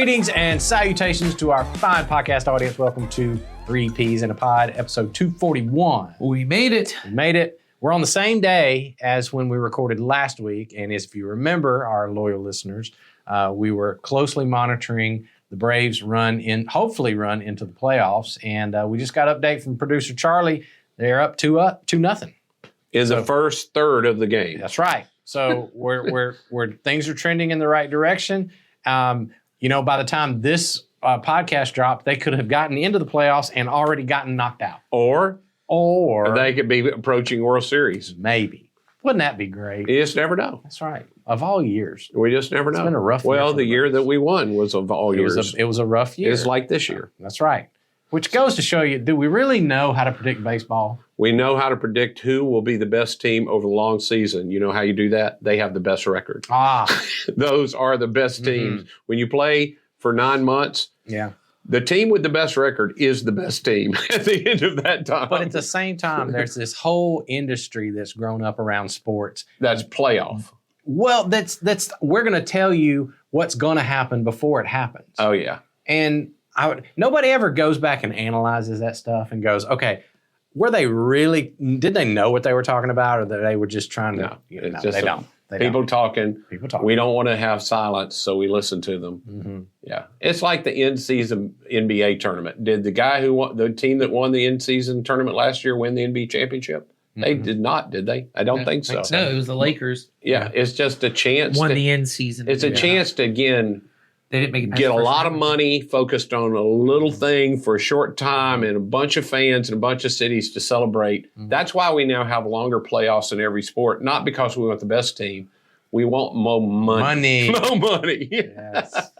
Greetings and salutations to our fine podcast audience. Welcome to 3 Peas in a Pod, episode 241. We made it. We made it. We're on the same day as when we recorded last week. And as if you remember, our loyal listeners, we were closely monitoring the Braves hopefully run into the playoffs. And we just got an update from producer Charlie. They're up 2-0. In the first third of the game. That's right. So we're things are trending in the right direction. By the time this podcast dropped, they could have gotten into the playoffs and already gotten knocked out. Or they could be approaching World Series. Maybe. Wouldn't that be great? You just never know. That's right. Of all years. We just never know. It's been a rough year. Well, the year that we won was of all years. It was a rough year. It's like this year. That's right. Which goes to show you, do we really know how to predict baseball? We know how to predict who will be the best team over the long season. You know how you do that? They have the best record. Those are the best teams. Mm-hmm. When you play for 9 months, the team with the best record is the best team at the end of that time. But at the same time, there's this whole industry that's grown up around sports. That's playoff. Well, that's we're going to tell you what's going to happen before it happens. Oh, yeah. And nobody ever goes back and analyzes that stuff and goes, okay, did they know what they were talking about, or that they were just trying to? No, they don't. People talking. We don't want to have silence, so we listen to them. Mm-hmm. Yeah, it's like the in-season NBA tournament. Did the guy the team that won the in-season tournament last year win the NBA championship? Mm-hmm. They did not, did they? I don't think so. No, it was the Lakers. Yeah, it's just a chance. Won the in-season. It's a chance to they didn't make it get a lot of money focused on a little thing for a short time and a bunch of fans and a bunch of cities to celebrate. Mm-hmm. That's why we now have longer playoffs in every sport, not because we want the best team. We want more money. More money. Yes.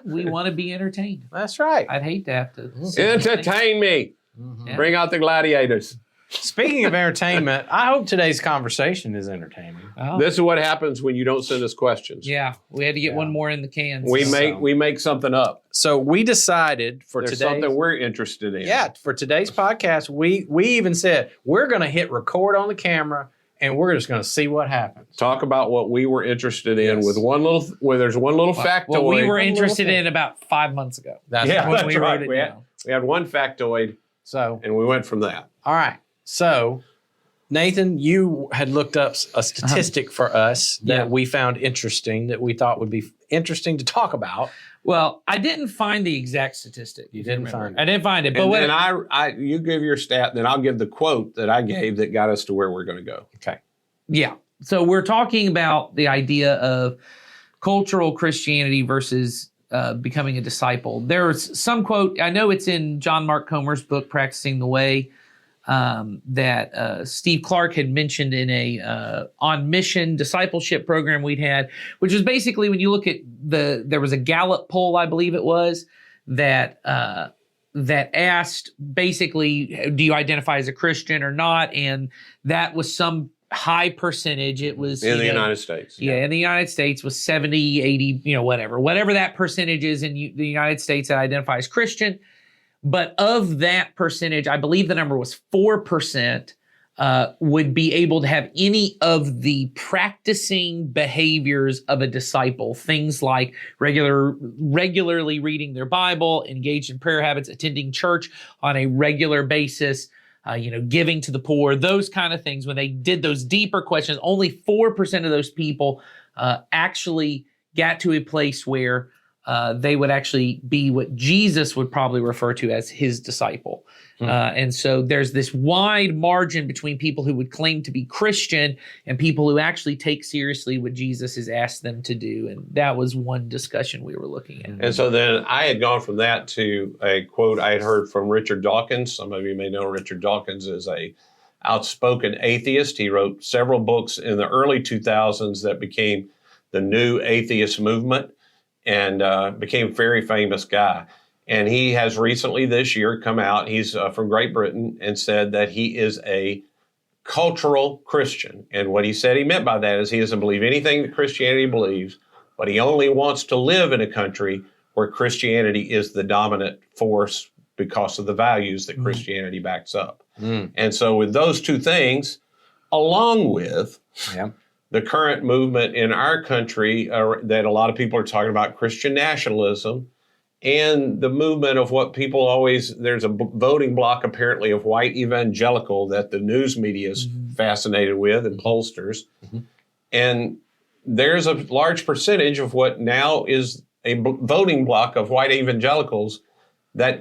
We want to be entertained. That's right. I'd hate to have to. Entertain me. Mm-hmm. Yeah. Bring out the gladiators. Speaking of entertainment, I hope today's conversation is entertaining. Oh. This is what happens when you don't send us questions. Yeah, we had to get one more in the can. We make something up. So we decided There's something we're interested in. Yeah, for today's podcast, we even said we're going to hit record on the camera and we're just going to see what happens. Talk about what we were interested in with there's one little factoid. What we were interested in about 5 months ago. That's right. We wrote it down. We had one factoid, and we went from that. All right. So, Nathan, you had looked up a statistic for us that we found interesting, that we thought would be interesting to talk about. Well, I didn't find the exact statistic. You didn't find it. I didn't find it. But you give your stat, then I'll give the quote that I gave that got us to where we're going to go. Okay. Yeah. So we're talking about the idea of cultural Christianity versus becoming a disciple. There's some quote, I know it's in John Mark Comer's book, Practicing the Way, that Steve Clark had mentioned in a on mission discipleship program we'd had, which was basically when you look at there was a Gallup poll, I believe it was, that asked basically, do you identify as a Christian or not? And that was some high percentage. It was in the United States. Yeah, in the United States was 70, 80, whatever that percentage is in the United States that identify as Christian. But of that percentage, I believe the number was 4% would be able to have any of the practicing behaviors of a disciple. Things like regularly reading their Bible, engaged in prayer habits, attending church on a regular basis, giving to the poor, those kind of things. When they did those deeper questions, only 4% of those people actually got to a place where they would actually be what Jesus would probably refer to as his disciple. And so there's this wide margin between people who would claim to be Christian and people who actually take seriously what Jesus has asked them to do. And that was one discussion we were looking at. And so then I had gone from that to a quote I had heard from Richard Dawkins. Some of you may know Richard Dawkins is a outspoken atheist. He wrote several books in the early 2000s that became the new atheist movement, and became a very famous guy. And he has recently this year come out, he's from Great Britain, and said that he is a cultural Christian. And what he said he meant by that is he doesn't believe anything that Christianity believes, but he only wants to live in a country where Christianity is the dominant force because of the values that Christianity backs up. And so with those two things, along with the current movement in our country that a lot of people are talking about, Christian nationalism, and the movement of what people always, there's a voting block apparently of white evangelical that the news media is fascinated with, and pollsters. And there's a large percentage of what now is a voting block of white evangelicals that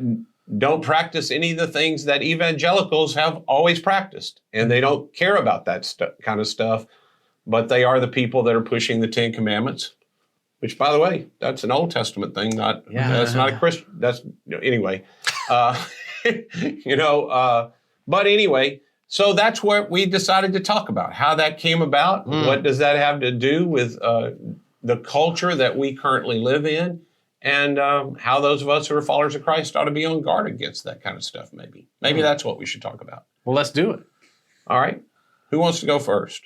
don't practice any of the things that evangelicals have always practiced. And they don't care about that kind of stuff, but they are the people that are pushing the Ten Commandments, which, by the way, that's an Old Testament thing. That's not a Christian. That's anyway. But anyway, so that's what we decided to talk about. How that came about. What does that have to do with the culture that we currently live in, and how those of us who are followers of Christ ought to be on guard against that kind of stuff? Maybe that's what we should talk about. Well, let's do it. All right. Who wants to go first?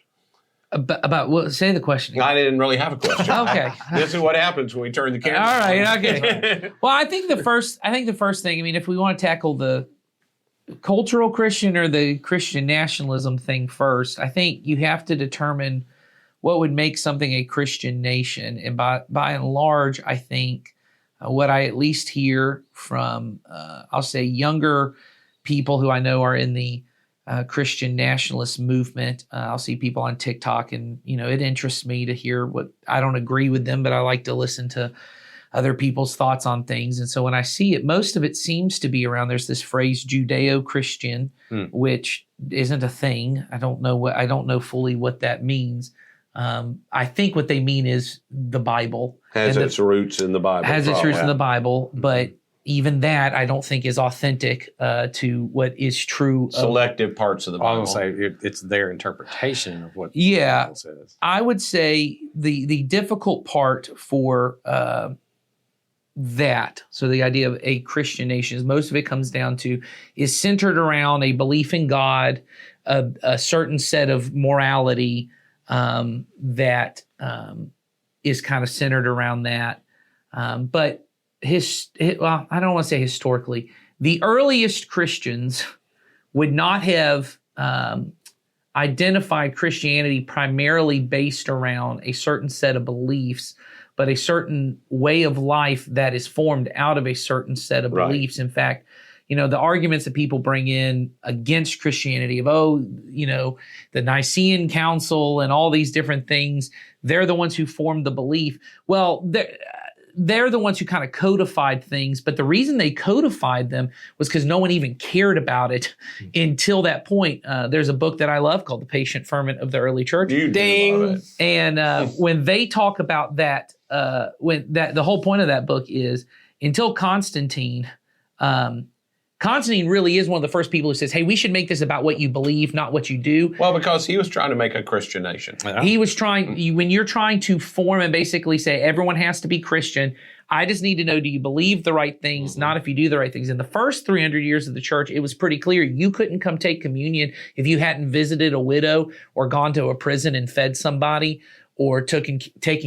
About what? Say the question. I didn't really have a question. Okay. This is what happens when we turn the camera. All right. on. Okay. Well, I think the first thing. I mean, if we want to tackle the cultural Christian or the Christian nationalism thing first, I think you have to determine what would make something a Christian nation. And by and large, I think what I at least hear from, I'll say, younger people who I know are in the Christian nationalist movement. I'll see people on TikTok, and it interests me to hear what, I don't agree with them, but I like to listen to other people's thoughts on things. And so when I see it, most of it seems to be around, there's this phrase Judeo-Christian, which isn't a thing. I don't know fully what that means. I think what they mean is the Bible Has its roots in the Bible. Has its roots in the Bible, but even that I don't think is authentic to what is true. Selective parts of the Bible. I'll say it's their interpretation of what the Bible says. I would say the difficult part for that, so the idea of a Christian nation, is most of it comes down to, is centered around a belief in God, a certain set of morality that is kind of centered around that. But well, I don't want to say historically, the earliest Christians would not have identified Christianity primarily based around a certain set of beliefs, but a certain way of life that is formed out of a certain set of beliefs. In fact, the arguments that people bring in against Christianity of, the Nicene Council and all these different things, they're the ones who formed the belief. Well, they're the ones who kind of codified things, but the reason they codified them was because no one even cared about it until that point. There's a book that I love called The Patient Ferment of the Early Church. Ding! And when they talk about that, the whole point of that book is, until Constantine, Constantine really is one of the first people who says, hey, we should make this about what you believe, not what you do. Well, because he was trying to make a Christian nation. He was trying, when you're trying to form and basically say everyone has to be Christian, I just need to know, do you believe the right things, not if you do the right things. In the first 300 years of the church, it was pretty clear you couldn't come take communion if you hadn't visited a widow or gone to a prison and fed somebody, or taking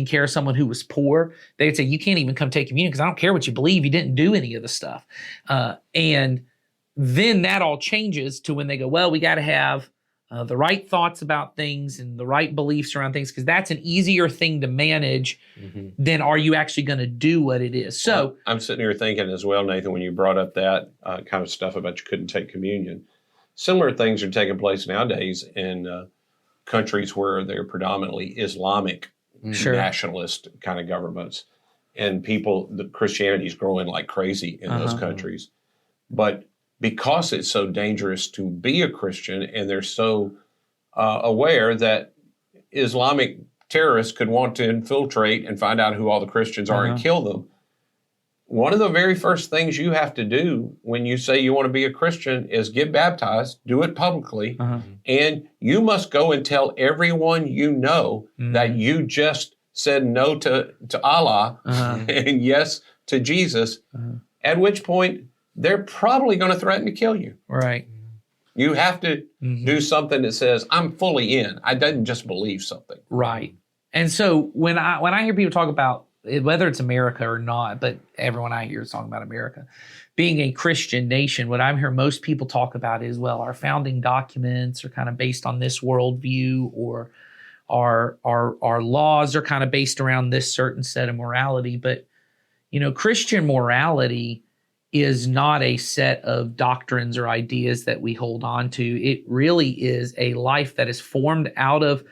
care of someone who was poor. They'd say, you can't even come take communion because I don't care what you believe. You didn't do any of the stuff. And then that all changes to when they go, well, we got to have the right thoughts about things and the right beliefs around things, because that's an easier thing to manage than are you actually going to do what it is. So I'm sitting here thinking as well, Nathan, when you brought up that kind of stuff about you couldn't take communion, similar things are taking place nowadays in countries where they're predominantly Islamic nationalist kind of governments, and the Christianity is growing like crazy in those countries. But because it's so dangerous to be a Christian, and they're so aware that Islamic terrorists could want to infiltrate and find out who all the Christians are and kill them, one of the very first things you have to do when you say you want to be a Christian is get baptized, do it publicly, and you must go and tell everyone you know that you just said no to Allah and yes to Jesus, at which point they're probably going to threaten to kill you. Right. You have to do something that says, I'm fully in. I didn't just believe something. Right. And so when I hear people talk about, whether it's America or not, but everyone I hear is talking about America being a Christian nation, what I'm hearing most people talk about is, well, our founding documents are kind of based on this worldview, or our laws are kind of based around this certain set of morality. But Christian morality is not a set of doctrines or ideas that we hold on to. It really is a life that is formed out of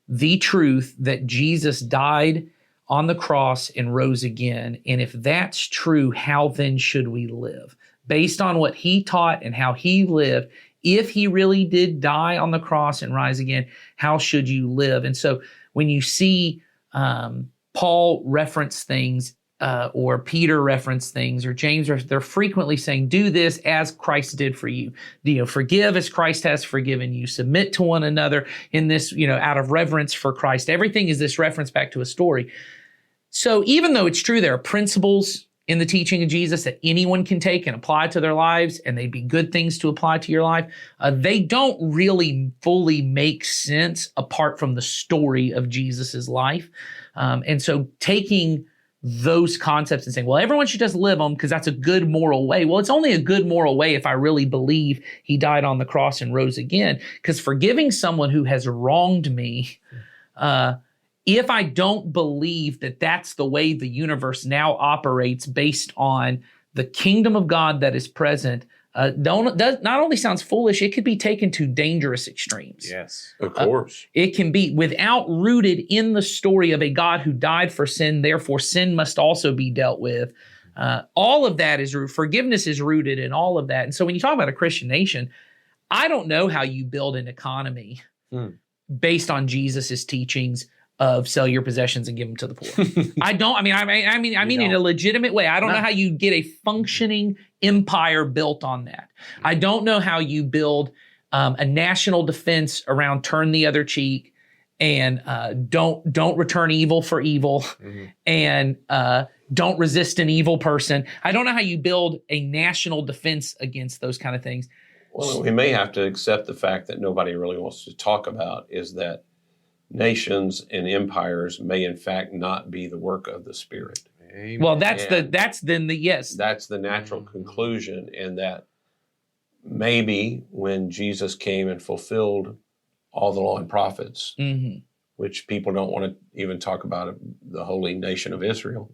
the truth that Jesus died on the cross and rose again. And if that's true, how then should we live? Based on what he taught and how he lived, if he really did die on the cross and rise again, how should you live? And so when you see Paul reference things, or Peter reference things, or James, they're frequently saying, do this as Christ did for you. Forgive as Christ has forgiven you. Submit to one another in this, out of reverence for Christ. Everything is this reference back to a story. So even though it's true there are principles in the teaching of Jesus that anyone can take and apply to their lives, and they'd be good things to apply to your life, they don't really fully make sense apart from the story of Jesus's life. And so taking those concepts and saying, well, everyone should just live them because that's a good moral way. Well, it's only a good moral way if I really believe he died on the cross and rose again. Because forgiving someone who has wronged me, if I don't believe that that's the way the universe now operates based on the kingdom of God that is present, not only sounds foolish, it could be taken to dangerous extremes. Yes. Of course. It can be without rooted in the story of a God who died for sin, therefore sin must also be dealt with. All of that is forgiveness is rooted in all of that. And so when you talk about a Christian nation, I don't know how you build an economy based on Jesus's teachings of sell your possessions and give them to the poor. I mean in a legitimate way. I don't know how you get a functioning empire built on that. I don't know how you build a national defense around turn the other cheek and don't return evil for evil and don't resist an evil person. I don't know how you build a national defense against those kind of things. Well, we may have to accept the fact that nobody really wants to talk about is that nations and empires may in fact not be the work of the Spirit. Amen. Well, that's the natural conclusion, and that maybe when Jesus came and fulfilled all the law and prophets, which people don't want to even talk about the holy nation of Israel,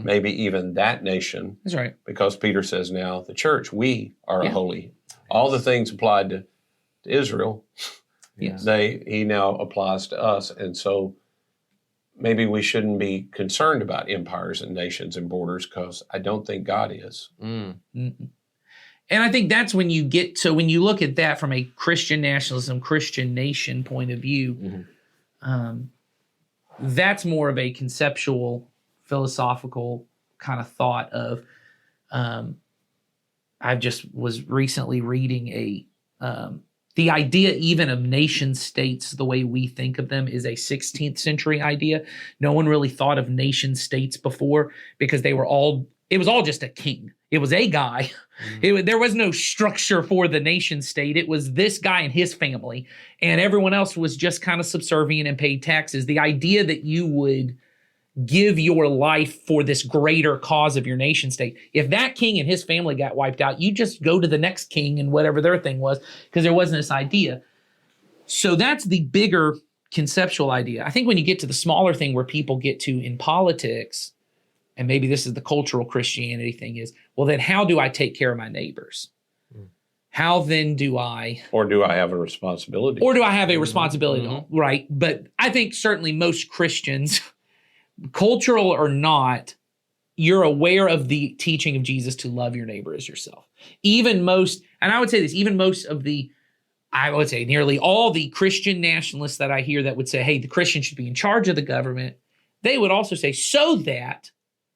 maybe even that nation, That's right. because Peter says now the church, we are Yeah. holy. All the things applied to Israel, Yes. he now applies to us. And so maybe we shouldn't be concerned about empires and nations and borders, because I don't think God is. And I think that's when you when you look at that from a Christian nationalism, Christian nation point of view, that's more of a conceptual, philosophical kind of thought of, I just was recently reading the idea even of nation states, the way we think of them, is a 16th century idea. No one really thought of nation states before because it was all just a king. It was a guy. There was no structure for the nation state. It was this guy and his family, and everyone else was just kind of subservient and paid taxes. The idea that you would give your life for this greater cause of your nation state. If that king and his family got wiped out, you just go to the next king and whatever their thing was, because there wasn't this idea. So that's the bigger conceptual idea. I think when you get to the smaller thing where people get to in politics, and maybe this is the cultural Christianity thing, is, well, then how do I take care of my neighbors? How then do I... Or do I have a responsibility? Or do I have a responsibility? Right. But I think certainly most Christians... cultural or not, you're aware of the teaching of Jesus to love your neighbor as yourself. Even most, and I would say this, even most of I would say nearly all the Christian nationalists that I hear that would say, hey, the Christian should be in charge of the government, they would also say, so that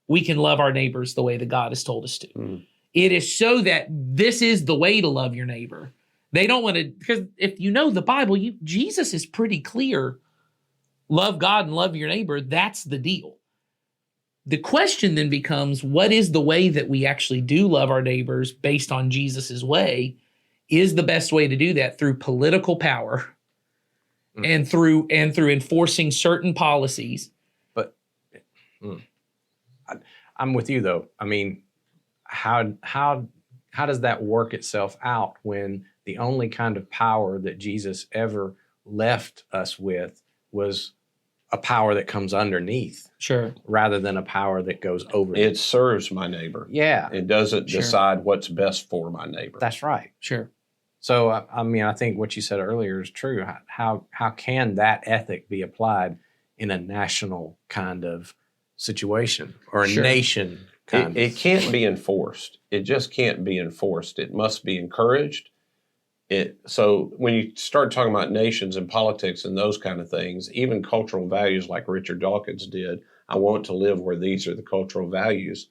we can love our neighbors the way that God has told us to. It is so that this is the way to love your neighbor. They don't want to, because if you know the Bible, Jesus is pretty clear. Love God and love your neighbor, that's the deal. The question then becomes, what is the way that we actually do love our neighbors based on Jesus's way? Is the best way to do that through political power and through enforcing certain policies? But I'm with you though. I mean, how does that work itself out when the only kind of power that Jesus ever left us with was a power that comes underneath Sure. rather than a power that goes over. It serves my neighbor. Yeah, It doesn't Sure. decide what's best for my neighbor. that's right. Sure. So, I mean, I think what you said earlier is true. How can that ethic be applied in a national kind of situation or a Sure. nation kind It can't be enforced. It just can't be enforced. It must be encouraged. So when you start talking about nations and politics and those kind of things, even cultural values like Richard Dawkins did, I want to live where these are the cultural values.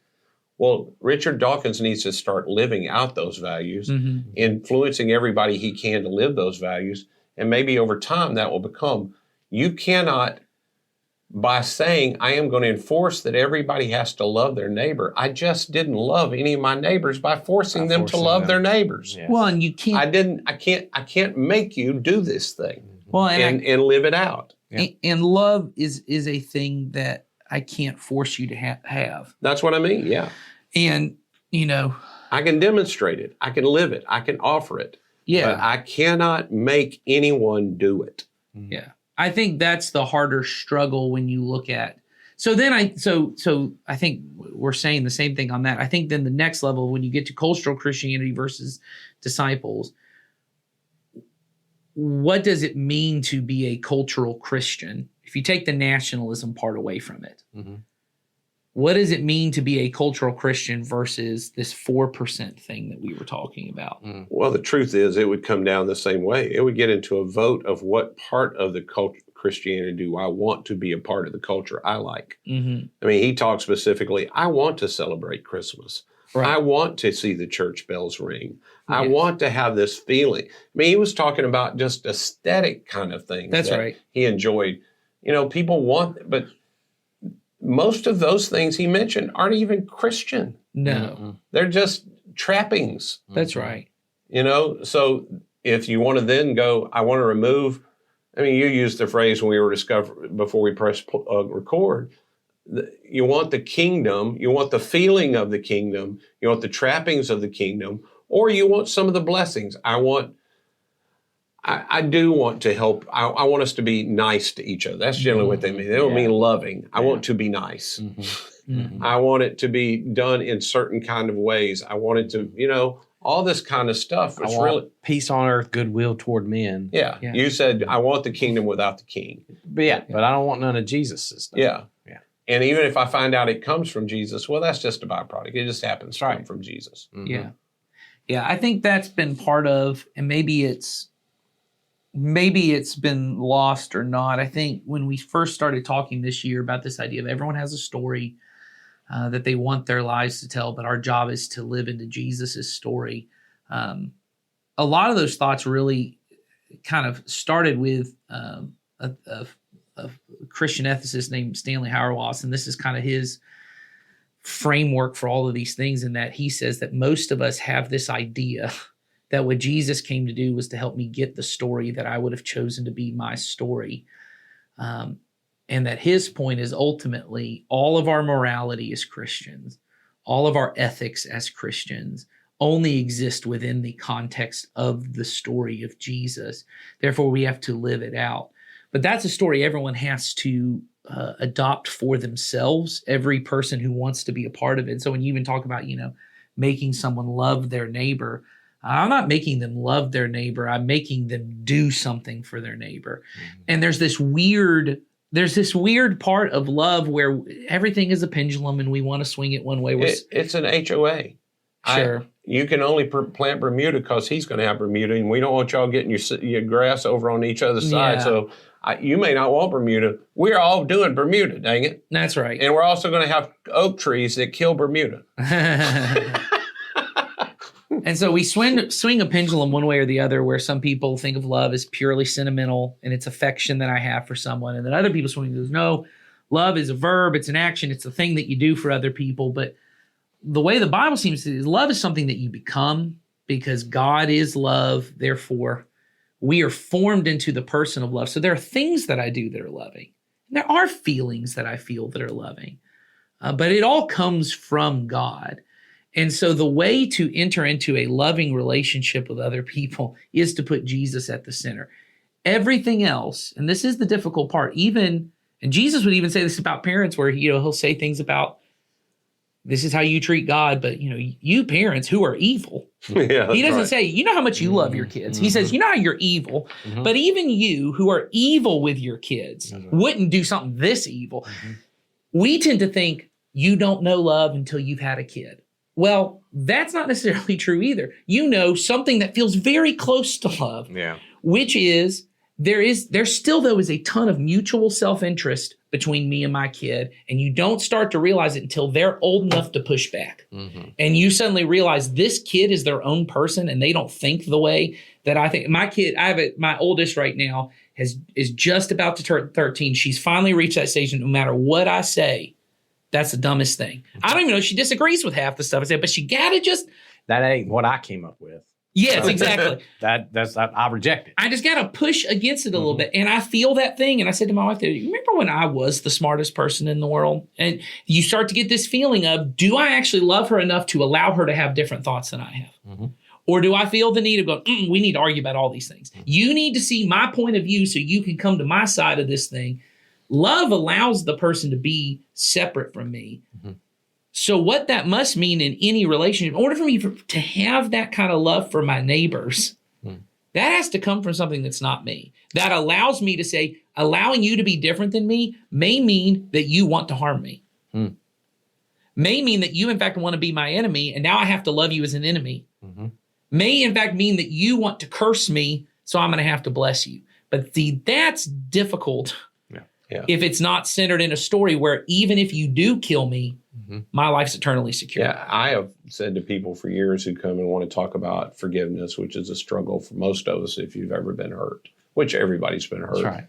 Well, Richard Dawkins needs to start living out those values, Mm-hmm. influencing everybody he can to live those values. And maybe over time that will become, you cannot, by saying, I am going to enforce that everybody has to love their neighbor. I just didn't love any of my neighbors by forcing them to forcing love them. their neighbors. Yeah. Well, and you can't. I can't make you do this thing Well, and live it out. Yeah. and love is a thing that I can't force you to have. That's what I mean. Yeah. And I can demonstrate it. I can live it. I can offer it. yeah, But I cannot make anyone do it. yeah. I think that's the harder struggle when you look at. So I think we're saying the same thing on that. I think then the next level, when you get to cultural Christianity versus disciples, what does it mean to be a cultural Christian? If you take the nationalism part away from it, Mhm. what does it mean to be a cultural Christian versus this 4% thing that we were talking about? Well, the truth is, it would come down the same way. It would get into a vote of what part of the culture Christianity do I want to be a part of the culture I like. Mm-hmm. I mean, he talks specifically, I want to celebrate Christmas. Right. I want to see the church bells ring. I Yes. want to have this feeling. I mean, he was talking about just aesthetic kind of things. That's that right. He enjoyed. People want, but most of those things he mentioned aren't even Christian. No, They're just trappings. that's right. So if you want to then go, I want to remove. I mean, you used the phrase when we were before we pressed record. You want the kingdom, you want the feeling of the kingdom, you want the trappings of the kingdom, or you want some of the blessings. I do want to help. I want us to be nice to each other. That's generally what they mean. They don't mean loving. I want to be nice. Mhm. I want it to be done in certain kind of ways. I want it to, all this kind of stuff. I It's want really, peace on earth, goodwill toward men. yeah. Yeah. You said, I want the kingdom without the king. But I don't want none of Jesus' stuff. Yeah. Yeah. And even if I find out it comes from Jesus, well, that's just a byproduct. It just happens to come right. from Jesus. Mhm. Yeah. Yeah. I think that's been part of, and maybe it's been lost or not. I think when we first started talking this year about this idea of everyone has a story that they want their lives to tell, but our job is to live into Jesus's story. A lot of those thoughts really kind of started with a Christian ethicist named Stanley Hauerwas, and this is kind of his framework for all of these things, in that he says that most of us have this idea that what Jesus came to do was to help me get the story that I would have chosen to be my story. And that his point is ultimately all of our morality as Christians, all of our ethics as Christians only exist within the context of the story of Jesus. Therefore, we have to live it out. But that's a story everyone has to adopt for themselves, every person who wants to be a part of it. So when you even talk about, making someone love their neighbor, I'm not making them love their neighbor. I'm making them do something for their neighbor. Mm-hmm. And there's this weird part of love where everything is a pendulum and we want to swing it one way. It's an HOA. Sure. You can only plant Bermuda because he's going to have Bermuda, and we don't want y'all getting your grass over on each other's side. Yeah. So you may not want Bermuda. We're all doing Bermuda, dang it. That's right. And we're also going to have oak trees that kill Bermuda. And so we swing a pendulum one way or the other, where some people think of love as purely sentimental and it's affection that I have for someone. And then other people swing and goes, no, love is a verb, it's an action, it's the thing that you do for other people. But the way the Bible seems to is love is something that you become, because God is love. Therefore, we are formed into the person of love. So there are things that I do that are loving. And there are feelings that I feel that are loving. But it all comes from God. And so the way to enter into a loving relationship with other people is to put Jesus at the center. Everything else, and this is the difficult part, even And Jesus would even say this about parents where, he'll say things about, this is how you treat God, but you parents who are evil. Yeah, He doesn't right. say, you know how much you love your kids. He says, you know how you're evil, but even you who are evil with your kids wouldn't do something this evil. We tend to think you don't know love until you've had a kid. Well, that's not necessarily true either. You know something that feels very close to love, Yeah. which is there still though is a ton of mutual self-interest between me and my kid, and you don't start to realize it until they're old enough to push back. And you suddenly realize this kid is their own person and they don't think the way that I think. My kid, my oldest right now is just about to turn 13. She's finally reached that stage, and no matter what I say, that's the dumbest thing. I don't even know if she disagrees with half the stuff I say, but she gotta just. That ain't what I came up with. Yes, exactly. I reject it. I just got to push against it a little bit. And I feel that thing. And I said to my wife, you remember when I was the smartest person in the world? And you start to get this feeling of, do I actually love her enough to allow her to have different thoughts than I have? Or do I feel the need of going, we need to argue about all these things. You need to see my point of view so you can come to my side of this thing. Love allows the person to be separate from me. So what that must mean in any relationship, in order for me to have that kind of love for my neighbors, that has to come from something that's not me. That allows me to say, allowing you to be different than me may mean that you want to harm me. May mean that you, in fact, want to be my enemy, and now I have to love you as an enemy. May, in fact, mean that you want to curse me, so I'm going to have to bless you. But that's difficult if it's not centered in a story where even if you do kill me, my life's eternally secure. Yeah, I have said to people for years who come and want to talk about forgiveness, which is a struggle for most of us if you've ever been hurt, which everybody's been hurt. That's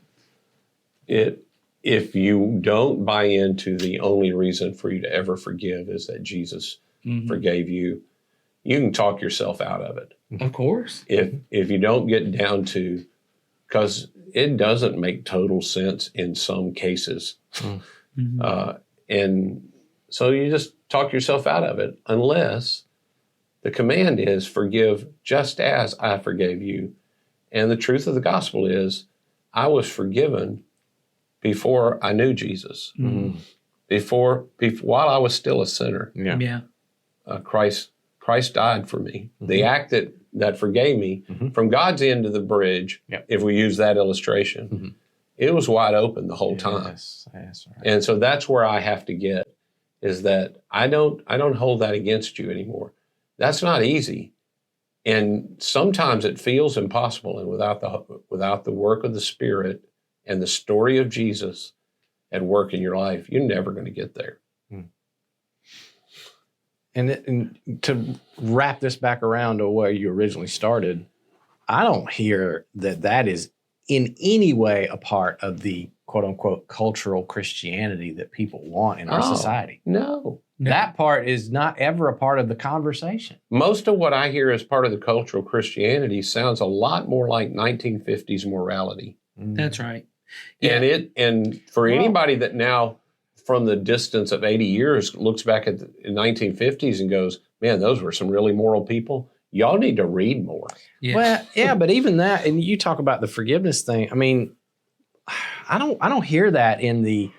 right. If you don't buy into the only reason for you to ever forgive is that Jesus forgave you, you can talk yourself out of it. Of course. If you don't get down to, because it doesn't make total sense in some cases. And so you just talk yourself out of it, unless the command is forgive just as I forgave you. And the truth of the gospel is I was forgiven before I knew Jesus. Before while I was still a sinner. Christ died for me. The act that forgave me from God's end of the bridge, if we use that illustration, it was wide open the whole time. Yes, right. And so that's where I have to get, is that I don't hold that against you anymore. That's not easy. And sometimes it feels impossible. And without the work of the Spirit and the story of Jesus at work in your life, you're never going to get there. And to wrap this back around to where you originally started, I don't hear that is in any way a part of the quote unquote cultural Christianity that people want in our society. No. That part is not ever a part of the conversation. Most of what I hear as part of the cultural Christianity sounds a lot more like 1950s morality. That's right. And for anybody that now, from the distance of 80 years, looks back at the 1950s and goes, man, those were some really moral people. Y'all need to read more. Well, yeah, but even that, and you talk about the forgiveness thing. I mean, I don't hear that in the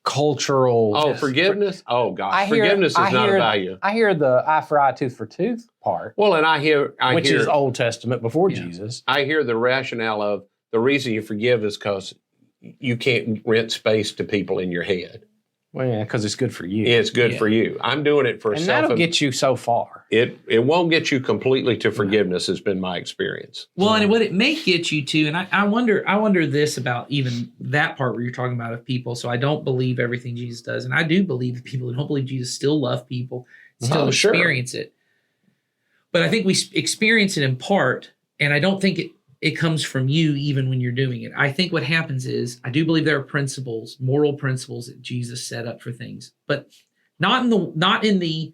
cultural. Oh, forgiveness? Oh, gosh. Forgiveness is not a value. I hear the eye for eye, tooth for tooth part. Well, and I hear is Old Testament before Jesus. I hear the rationale of the reason you forgive is because you can't rent space to people in your head. Well, yeah, because it's good for you. It's good for you. I'm doing it for and that'll get you so far. It won't get you completely to forgiveness, has been my experience. Well, and what it may get you to, and I wonder this about even that part where you're talking about of people. So I don't believe everything Jesus does, and I do believe that people who don't believe Jesus still love people, still experience it. But I think we experience it in part, and I don't think it comes from you even when you're doing it. I think what happens is, I do believe there are principles, moral principles that Jesus set up for things, but not in the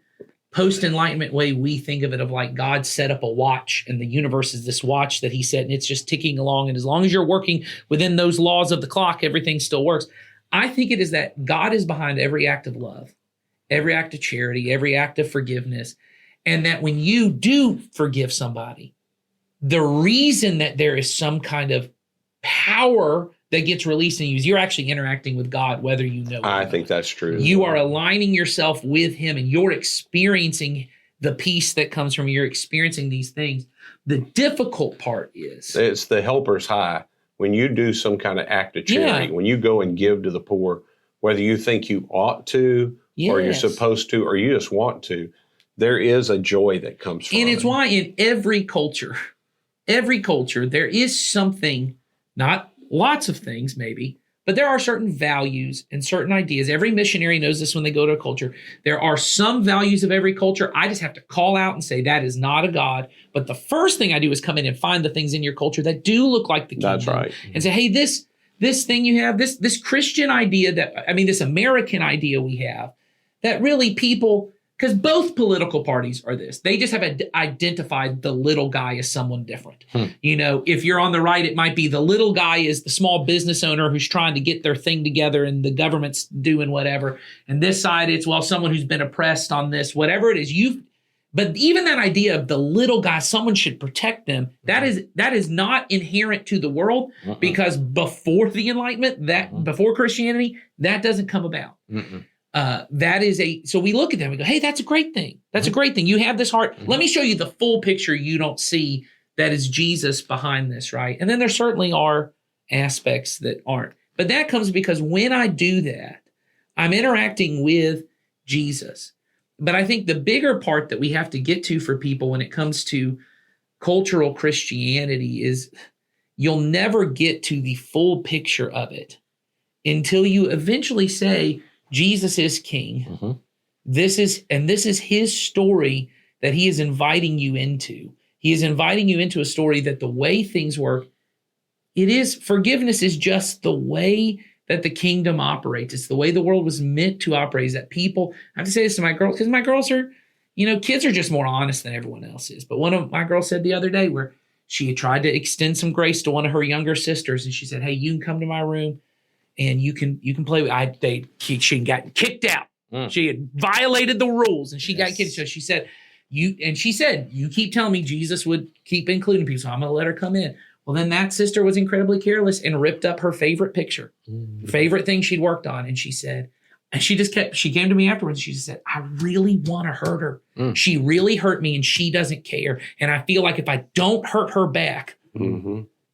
post-enlightenment way we think of it, of like God set up a watch and the universe is this watch that he set and it's just ticking along. And as long as you're working within those laws of the clock, everything still works. I think it is that God is behind every act of love, every act of charity, every act of forgiveness. And that when you do forgive somebody, the reason that there is some kind of power that gets released in you is you're actually interacting with God, whether you know it or I not. think that's true. You are aligning yourself with him and you're experiencing the peace that comes from you're experiencing these things. The difficult part is It's the helper's high. When you do some kind of act of charity, when you go and give to the poor, whether you think you ought to or you're Yes. supposed to or you just want to, there is a joy that comes from And it's it. why in every culture, there is something, not lots of things maybe, but there are certain values and certain ideas. Every missionary knows this when they go to a culture. There are some values of every culture. I just have to call out and say that is not a God. But the first thing I do is come in and find the things in your culture that do look like the kingdom. That's right. And say, hey, this thing you have, this Christian idea this American idea we have, that really people, because both political parties are this. They just have identified the little guy as someone different. You know, if you're on the right, it might be the little guy is the small business owner who's trying to get their thing together and the government's doing whatever. And this side, it's, well, someone who's been oppressed on this, whatever it is. But even that idea of the little guy, someone should protect them, that is not inherent to the world because before the Enlightenment, before Christianity, that doesn't come about. So we look at them and go, hey, that's a great thing. That's a great thing. You have this heart. Let me show you the full picture you don't see that is Jesus behind this, right? And then there certainly are aspects that aren't. But that comes because when I do that, I'm interacting with Jesus. But I think the bigger part that we have to get to for people when it comes to cultural Christianity is you'll never get to the full picture of it until you eventually say, Jesus is king. This is his story that he is inviting you into. He is inviting you into a story that the way things work, forgiveness is just the way that the kingdom operates. It's the way the world was meant to operate, is that people, I have to say this to my girls, because my girls are, kids are just more honest than everyone else is. But one of my girls said the other day where she had tried to extend some grace to one of her younger sisters. And she said, hey, you can come to my room and you can play with, she got kicked out. She had violated the rules and she got kicked. So she said, you keep telling me Jesus would keep including people. So I'm going to let her come in. Well, then that sister was incredibly careless and ripped up her favorite picture, favorite thing she'd worked on. And she said, she came to me afterwards. She just said, I really want to hurt her. She really hurt me and she doesn't care. And I feel like if I don't hurt her back,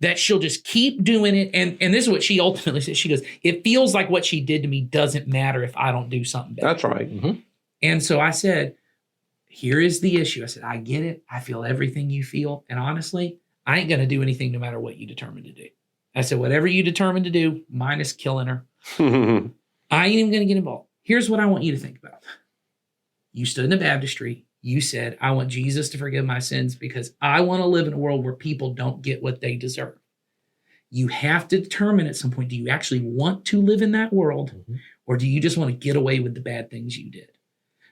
that she'll just keep doing it. And this is what she ultimately said. She goes, it feels like what she did to me doesn't matter if I don't do something better. That's right. And so I said, here is the issue. I said, I get it. I feel everything you feel. And honestly, I ain't going to do anything no matter what you determine to do. I said, whatever you determine to do, minus killing her, I ain't even going to get involved. Here's what I want you to think about. You stood in the baptistry. You said, I want Jesus to forgive my sins because I want to live in a world where people don't get what they deserve. You have to determine at some point, do you actually want to live in that world or do you just want to get away with the bad things you did?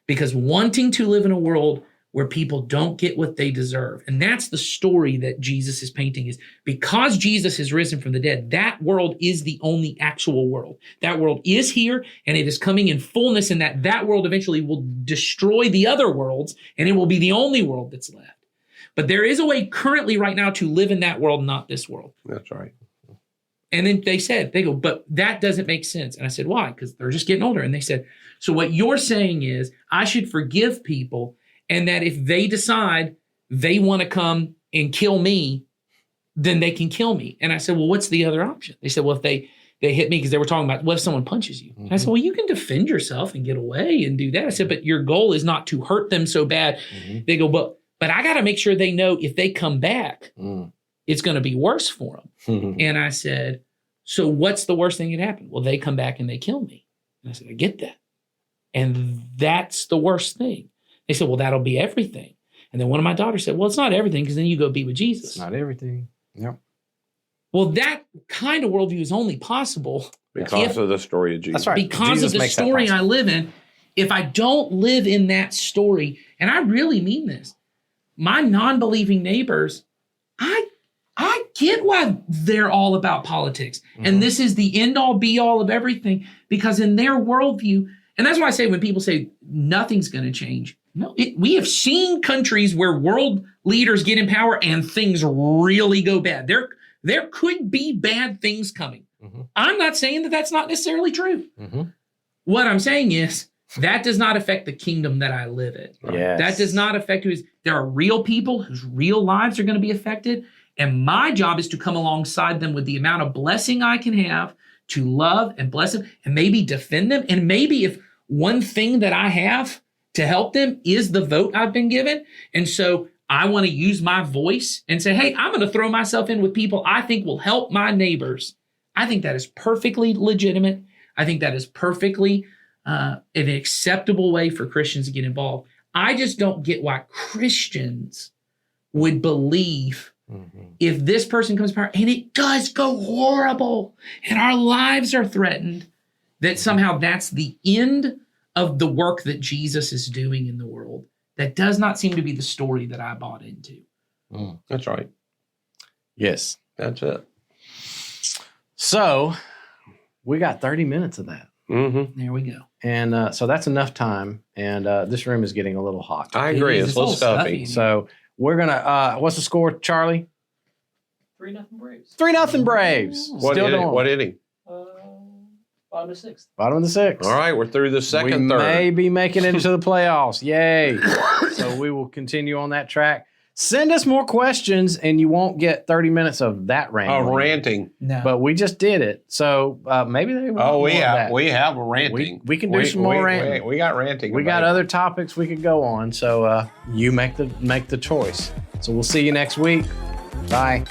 Because wanting to live in a world where people don't get what they deserve. And that's the story that Jesus is painting, is because Jesus has risen from the dead, that world is the only actual world. That world is here and it is coming in fullness, and that world eventually will destroy the other worlds and it will be the only world that's left. But there is a way currently right now to live in that world, not this world. That's right. And then they go, but that doesn't make sense. And I said, why? Because they're just getting older. And they said, so what you're saying is I should forgive people, and that if they decide they want to come and kill me, then they can kill me. And I said, well, what's the other option? They said, well, if they hit me, because they were talking about, what if someone punches you? And I said, well, you can defend yourself and get away and do that. I said, but your goal is not to hurt them so bad. They go, but I got to make sure they know if they come back, it's going to be worse for them. And I said, so what's the worst thing that happened? Well, they come back and they kill me. And I said, I get that. And that's the worst thing. They said, well, that'll be everything. And then one of my daughters said, well, it's not everything because then you go be with Jesus. It's not everything. Yep. Well, that kind of worldview is only possible Because of the story of Jesus. That's right. because Jesus of the makes that story I possible. live in. If I don't live in that story, and I really mean this, my non-believing neighbors, I get why they're all about politics. And this is the end all be all of everything, because in their worldview, and that's why I say when people say nothing's going to change, no, we have seen countries where world leaders get in power and things really go bad. There could be bad things coming. I'm not saying that that's not necessarily true. Mm-hmm. What I'm saying is that does not affect the kingdom that I live in. Yes. That does not affect there are real people whose real lives are going to be affected. And my job is to come alongside them with the amount of blessing I can have to love and bless them and maybe defend them. And maybe if one thing that I have to help them is the vote I've been given. And so I want to use my voice and say, hey, I'm going to throw myself in with people I think will help my neighbors. I think that is perfectly legitimate. I think that is perfectly an acceptable way for Christians to get involved. I just don't get why Christians would believe if this person comes to power and it does go horrible and our lives are threatened, that somehow that's the end of the work that Jesus is doing in the world. That does not seem to be the story that I bought into. That's right. Yes. That's it. So we got 30 minutes of that. Mm-hmm. There we go. And so that's enough time. And this room is getting a little hot. I agree. It is. It's a little It's a little stuffy. stuffy. So we're going to, what's the score, Charlie? 3-0 Braves. 3-0 Braves. What Still inning? going. What inning? Bottom of 6th. Bottom of the sixth. All right, we're through the second we third. may be making it into the playoffs. Yay. So we will continue on that track. Send us more questions and you won't get 30 minutes of that rambling. ranting. No. But we just did it. So maybe they want Oh, more we of have that. we have a ranting. We can do some more ranting. We got ranting. We got about it. other topics we could go on. So you make the choice. So we'll see you next week. Bye.